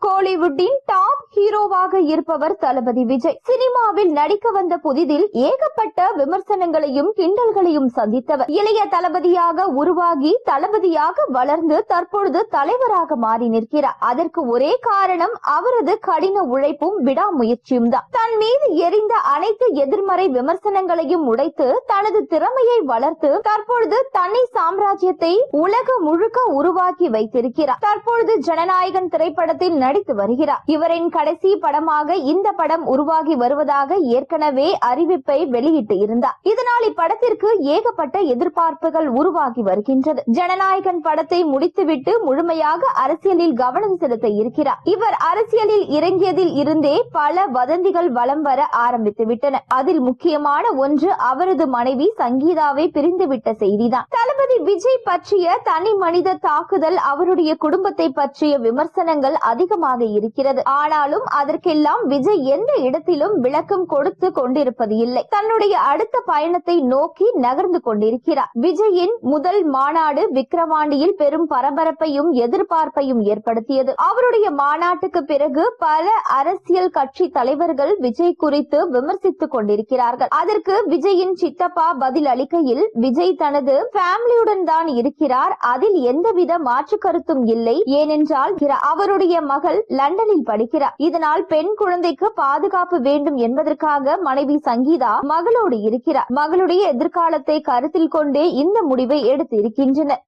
கோலிவுட்டின் top ஹீரோவாக இருப்பவர் தளபதி விஜய். சினிமாவில் நடிக்க வந்த புதிதில் ஏகப்பட்ட விமர்சனங்களையும் கிண்டல்களையும் சந்தித்தவர். இளைய தளபதியாக உருவாகி தளபதியாக வளர்ந்து தற்பொழுது தலைவராக மாறி நிற்கிறார். அதற்கு ஒரே காரணம் அவரது கடின உழைப்பும் விடாமுயற்சியும் தான். தன் மீது எரிந்த அனைத்து எதிர்மறை விமர்சனங்களையும் உடைத்து தனது திறமையை வளர்த்து தற்பொழுது தன்னை சாம்ராஜ்யத்தை உலகம் முழுக்க உருவாக்கி வைத்திருக்கிறார். தற்பொழுது ஜனநாயகன் திரைப்படத்தில் நடித்து வருகிறார். இவரின் கடைசி படமாக இந்த படம் உருவாகி வருவதாக ஏற்கனவே அறிவிப்பை வெளியிட்டு இருந்தார். இதனால் இப்படத்திற்கு ஏகப்பட்ட எதிர்பார்ப்புகள் உருவாகி வருகின்றது. ஜனநாயகன் படத்தை முடித்துவிட்டு முழுமையாக அரசியலில் கவனம் செலுத்த இருக்கிறார். இவர் அரசியலில் இறங்கியதில் இருந்தே பல வதந்திகள் வலம் வர ஆரம்பித்து விட்டன. அதில் முக்கியமான ஒன்று அவரது மனைவி சங்கீதாவை பிரிந்துவிட்ட செய்திதான். தளபதி விஜய் பற்றிய தனி மனித தாக்குதல், அவருடைய குடும்பத்தை பற்றிய விமர்சனங்கள் அதிகமாக இருக்கிறது. ஆனாலும் அதற்கெல்லாம் விஜய் எந்த இடத்திலும் விளக்கம் கொடுத்து கொண்டிருப்பது இல்லை. தன்னுடைய அடுத்த பயணத்தை நோக்கி நகர்ந்து கொண்டிருக்கிறார். விஜயின் முதல் மாநாடு விக்கிரவாண்டியில் பெரும் பரபரப்பையும் எதிர்பார்ப்பையும் ஏற்படுத்தியது. அவருடைய மாநாட்டுக்கு பிறகு பல அரசியல் கட்சி தலைவர்கள் விஜய் குறித்து விமர்சித்துக் கொண்டிருக்கிறார்கள். அதற்கு விஜயின் சித்தப்பா பதில் அளிக்கையில், விஜய் தனது ஃபேமிலியுடன் தான் இருக்கிறார், அதில் எந்தவித மாற்று கருத்தும் இல்லை. ஏனென்றால் அவருடைய மகள் லண்டனில் படிக்கிறார். இதனால் பெண் குழந்தைக்கு பாதுகாப்பு வேண்டும் என்பதற்காக மனைவி சங்கீதா மகளோடு இருக்கிறார். மகளுடைய எதிர்காலத்தை கருத்தில் கொண்டே இந்த முடிவை எடுத்து இருக்கின்றனர்.